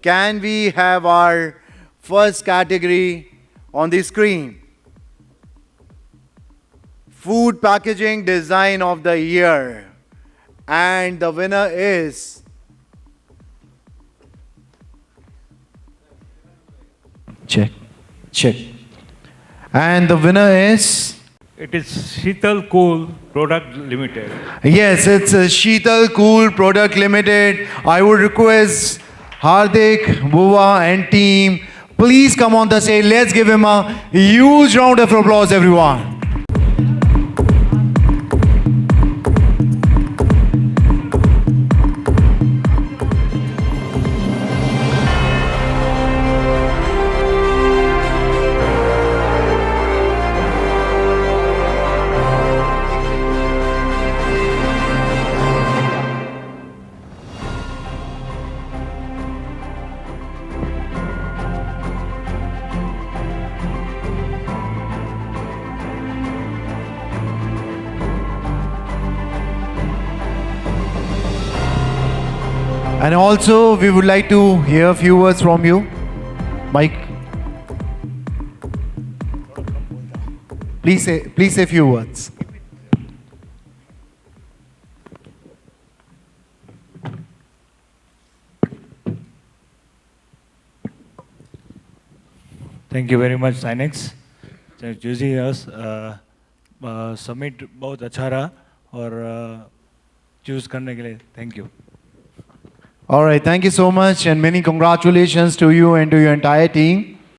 can we have our first category on the screen? Food Packaging Design of the Year. And the winner is check. And the winner is It is Sheetal Cool Product Limited. yes, it's Sheetal Cool Product Limited. I would request Hardik, Buva and team, please come on the stage. Let's give him a huge round of applause, everyone. And also, we would like to hear a few words from you. Mike, please say a few words. Thank you very much, Synnex. Choosing us. Summit बहुत अच्छा रहा और choose करने के लिए thank you. All right, thank you so much and many congratulations to you and to your entire team.